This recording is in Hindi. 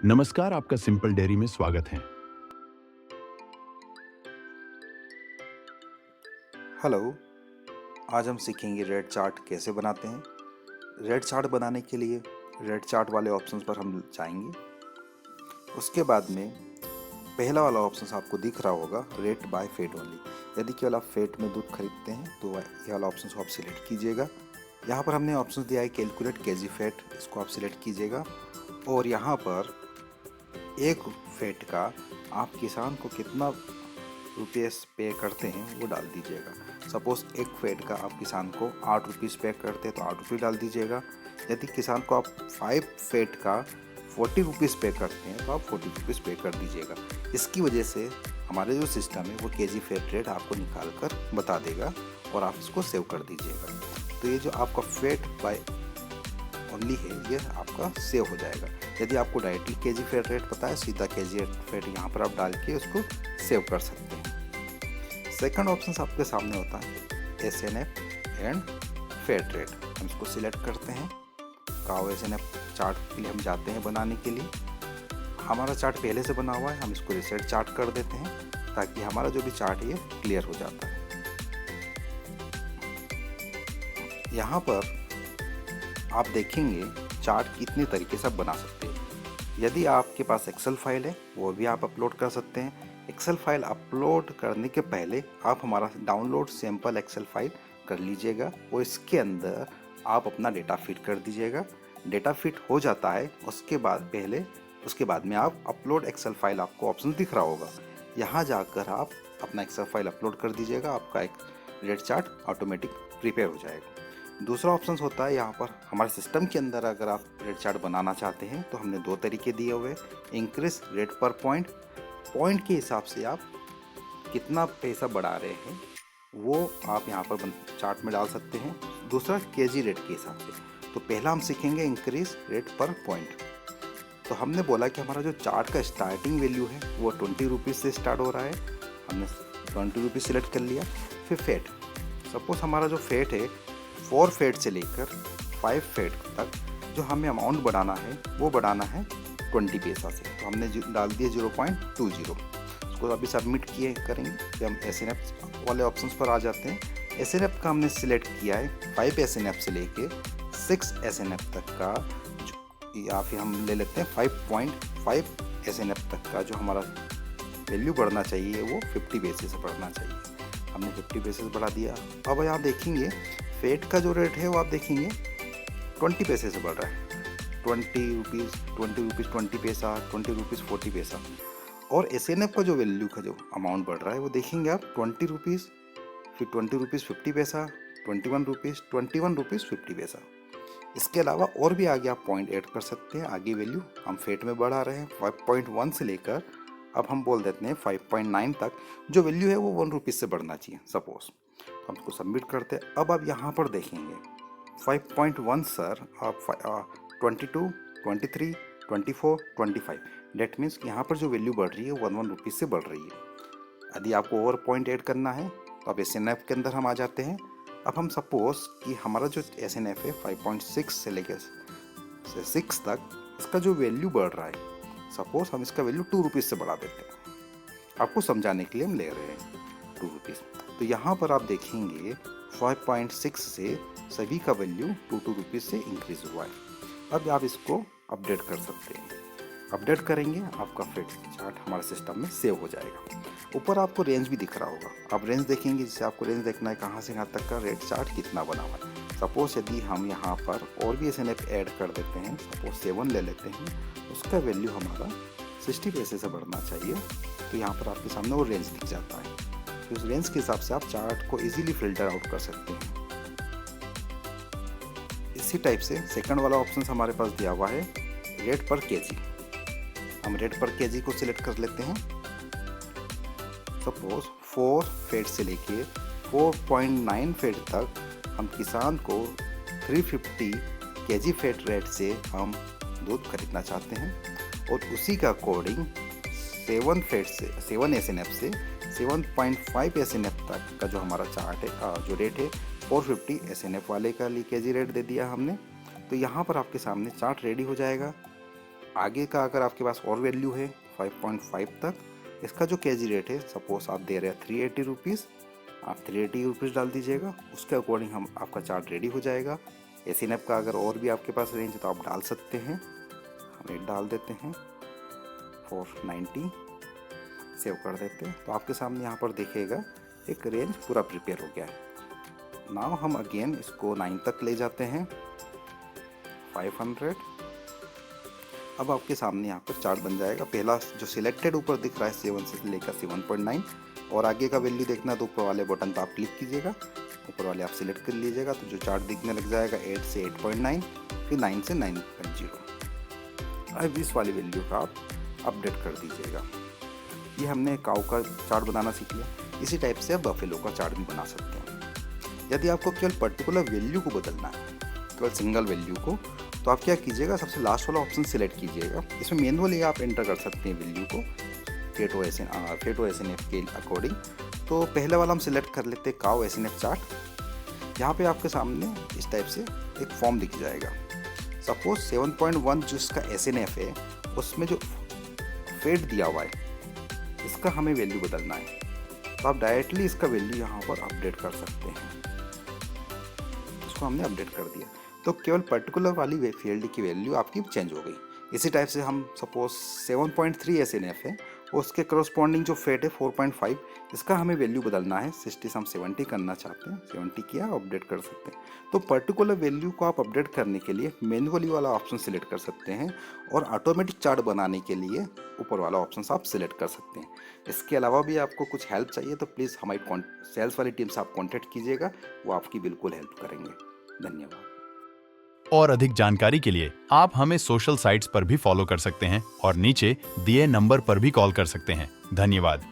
नमस्कार, आपका सिंपल डेयरी में स्वागत है। हेलो। आज हम सीखेंगे रेड चार्ट कैसे बनाते हैं। रेड चार्ट बनाने के लिए रेड चार्ट वाले ऑप्शंस पर हम जाएंगे। उसके बाद में पहला वाला ऑप्शन आपको दिख रहा होगा, रेट बाय फेट ओनली। यदि केवल आप फेट में दूध खरीदते हैं तो ये वाला ऑप्शन को आप सिलेक्ट कीजिएगा। यहाँ पर हमने ऑप्शन दिया है कैलकुलेट केजी फैट, इसको आप सिलेक्ट कीजिएगा। और यहाँ पर एक फेट का आप किसान को कितना रुपीस पे करते हैं वो डाल दीजिएगा। सपोज़ एक फेट का आप किसान को 8 रुपीज़ पे करते हैं तो 8 रुपये डाल दीजिएगा। यदि किसान को आप 5 फेट का 40 रुपीज़ पे करते हैं तो आप 40 रुपीज़ पे कर दीजिएगा। इसकी वजह से हमारे जो सिस्टम है वो केजी फेट रेट आपको निकाल कर बता देगा और आप इसको सेव कर दीजिएगा। तो ये जो आपका फेट बाय ओनली है ये आपका सेव हो जाएगा। यदि आपको डायरेक्टली केजी फेट रेट पता है, सीधा केजी फेट यहाँ पर आप डाल के उसको सेव कर सकते हैं। सेकंड ऑप्शन आपके सामने होता है SNF एंड फेट रेट। हम इसको सिलेक्ट करते हैं। काउ SNF चार्ट के लिए हम जाते हैं बनाने के लिए। हमारा चार्ट पहले से बना हुआ है, हम इसको रिसेट चार्ट कर देते हैं ताकि हमारा जो भी चार्ट है ये क्लियर हो जाता है। यहाँ पर आप देखेंगे चार्ट कितने तरीके से आप बना सकते हैं। यदि आपके पास एक्सेल फाइल है वो भी आप अपलोड कर सकते हैं। एक्सेल फाइल अपलोड करने के पहले आप हमारा डाउनलोड सैम्पल एक्सेल फाइल कर लीजिएगा और इसके अंदर आप अपना डेटा फिट कर दीजिएगा। डेटा फिट हो जाता है उसके बाद में आप अपलोड एक्सेल फाइल, आपको ऑप्शन दिख रहा होगा, यहाँ जाकर आप अपना एक्सेल फाइल अपलोड कर दीजिएगा। आपका एक रेट चार्ट ऑटोमेटिक प्रिपेयर हो जाएगा। दूसरा ऑप्शन होता है यहाँ पर हमारे सिस्टम के अंदर, अगर आप रेट चार्ट बनाना चाहते हैं तो हमने 2 तरीके दिए हुए। इंक्रीज रेट पर पॉइंट, पॉइंट के हिसाब से आप कितना पैसा बढ़ा रहे हैं वो आप यहाँ पर चार्ट में डाल सकते हैं। दूसरा केजी रेट के हिसाब से। तो पहला हम सीखेंगे इंक्रीज रेट पर पॉइंट। तो हमने बोला कि हमारा जो चार्ट का स्टार्टिंग वैल्यू है वो 20 रुपीज़ से स्टार्ट हो रहा है। हमने 20 रुपीज़ सिलेक्ट कर लिया। फिर फेट, सपोज हमारा जो फेट है 4 फेट से लेकर 5 फेट तक जो हमें अमाउंट बढ़ाना है वो बढ़ाना है 20 पैसा से। तो हमने डाल दिया 0.20। उसको अभी सबमिट करेंगे कि हम SNF वाले ऑप्शंस पर आ जाते हैं। SNF का हमने सिलेक्ट किया है 5 SNF से लेके 6 SNF तक का, या फिर हम ले लेते हैं 5.5 SNF तक का जो हमारा वैल्यू बढ़ना चाहिए वो 50 पैसे से बढ़ना चाहिए। हमने 50 पैसे से बढ़ा दिया। अब यहाँ देखेंगे फेट का जो रेट है वो आप देखेंगे 20 पैसे से बढ़ रहा है। 20 रुपीज़ 20 पैसा, 20 रुपीज़ 40 पैसा। और SNF का जो वैल्यू का जो अमाउंट बढ़ रहा है वो देखेंगे आप 20 रुपीज़, फिर 20 रुपीज़ 50 पैसा, 21 रुपीज़ 50 पैसा। इसके अलावा और भी आगे आप पॉइंट ऐड कर सकते हैं। आगे वैल्यू हम फेट में बढ़ा रहे हैं 5.1 से लेकर अब हम बोल देते हैं 5.9 तक जो वैल्यू है वो 1 रुपीज़ से बढ़ना चाहिए सपोज। हम इसको सबमिट करते हैं। अब आप यहाँ पर देखेंगे 5.1 सर, आप 22, 23, 24, 25। डेट मीन्स यहाँ पर जो वैल्यू बढ़ रही है 1 रुपीज़ से बढ़ रही है। यदि आपको और पॉइंट ऐड करना है तो आप SNF के अंदर हम आ जाते हैं। अब हम सपोज कि हमारा जो SNF है 5.6 से लेकर 6 तक, इसका जो वैल्यू बढ़ रहा है सपोज हम इसका वैल्यू 2 रुपीज़ से बढ़ा देते हैं। आपको समझाने के लिए हम ले रहे हैं 2 रुपीज़। तो यहाँ पर आप देखेंगे 5.6 से सभी का वैल्यू 2 रुपीज़ से इंक्रीज हुआ है। अब आप इसको अपडेट कर सकते हैं। अपडेट करेंगे आपका फेट चार्ट हमारे सिस्टम में सेव हो जाएगा। ऊपर आपको रेंज भी दिख रहा होगा। आप रेंज देखेंगे, जिससे आपको रेंज देखना है कहाँ से कहाँ तक का रेट चार्ट कितना बना हुआ है। सपोज यदि हम यहाँ पर और भी SNF ऐड कर देते हैं, सपोज 7 ले लेते हैं, उसका वैल्यू हमारा 60 पैसे से बढ़ना चाहिए। तो यहाँ पर आपके सामने वो रेंज दिख जाता है। उस रेंज के हिसाब से आप चार्ट को इजीली फिल्टर आउट कर सकते हैं। इसी टाइप से सेकंड वाला ऑप्शन हमारे पास दिया हुआ है रेट पर केजी। हम रेट पर केजी को सिलेक्ट कर लेते हैं। सपोज 4 फेट से लेके 4.9 फेट तक हम किसान को 350 केजी फेट रेट से हम दूध खरीदना चाहते हैं और उसी का अकॉर्डिंग 7 फेट से 7 SNF से 7.5 SNF तक का जो हमारा चार्ट है, जो रेट है 450 SNF वाले का केजी रेट दे दिया हमने। तो यहाँ पर आपके सामने चार्ट रेडी हो जाएगा। आगे का अगर आपके पास और वैल्यू है 5.5 तक, इसका जो केजी रेट है, सपोज आप दे रहे हैं 380 रुपीज़, आप 380 रुपीज़ डाल दीजिएगा, उसके अकॉर्डिंग हम आपका चार्ट रेडी हो जाएगा। एसीएनएफ का अगर और भी आपके पास रेंज है तो आप डाल सकते हैं। हम एक डाल देते हैं 490, सेव कर देते हैं, तो आपके सामने यहाँ पर देखेगा एक रेंज पूरा प्रिपेयर हो गया है। नाउ हम अगेन इसको 9 तक ले जाते हैं, 500। अब आपके सामने यहाँ पर चार्ट बन जाएगा। पहला जो सिलेक्टेड ऊपर दिख रहा है 7 से लेकर 7.9, और आगे का वैल्यू देखना तो ऊपर वाले बटन पर आप क्लिक कीजिएगा, ऊपर वाले आप सिलेक्ट कर लीजिएगा, तो जो चार्ट दिखने लग जाएगा 8 से 8.9, फिर 9 से 9.0। अब इस वाली वैल्यू का आप अपडेट कर दीजिएगा। ये हमने काऊ का चार्ट बनाना सीख लिया। इसी टाइप से आप बफेलो का चार्ट भी बना सकते हैं। यदि आपको केवल पर्टिकुलर वैल्यू को बदलना है, केवल सिंगल वैल्यू को, तो आप क्या कीजिएगा, सबसे लास्ट वाला ऑप्शन सिलेक्ट कीजिएगा। इसमें मैनुअली आप एंटर कर सकते हैं वैल्यू को फेटो एसएनएफ के अकॉर्डिंग। तो पहले वाला हम सिलेक्ट कर लेते हैं काऊ एसएनएफ चार्ट। यहाँ पे आपके सामने इस टाइप से एक फॉर्म दिख जाएगा। सपोज 7.1 जो इसका एसएनएफ है, उसमें जो फेट दिया हुआ है, इसका हमें वैल्यू बदलना है, तो आप डायरेक्टली इसका वैल्यू यहाँ पर अपडेट कर सकते हैं। इसको हमने अपडेट कर दिया, तो केवल पर्टिकुलर वाली फील्ड की वैल्यू आपकी चेंज हो गई। इसी टाइप से हम सपोज 7.3 एसएनएफ है, उसके करस्पॉन्डिंग जो फेट है 4.5, इसका हमें वैल्यू बदलना है। 60 से हम 70 करना चाहते हैं, 70 किया, अपडेट कर सकते हैं। तो पर्टिकुलर वैल्यू को आप अपडेट करने के लिए मैनुअली वाला ऑप्शन सिलेक्ट कर सकते हैं, और ऑटोमेटिक चार्ट बनाने के लिए ऊपर वाला ऑप्शन आप सिलेक्ट कर सकते हैं। इसके अलावा भी आपको कुछ हेल्प चाहिए तो प्लीज़ हमारी सेल्स वाली टीम से आप कॉन्टैक्ट कीजिएगा, वो आपकी बिल्कुल हेल्प करेंगे। धन्यवाद। और अधिक जानकारी के लिए आप हमें सोशल साइट्स पर भी फॉलो कर सकते हैं और नीचे दिए नंबर पर भी कॉल कर सकते हैं। धन्यवाद।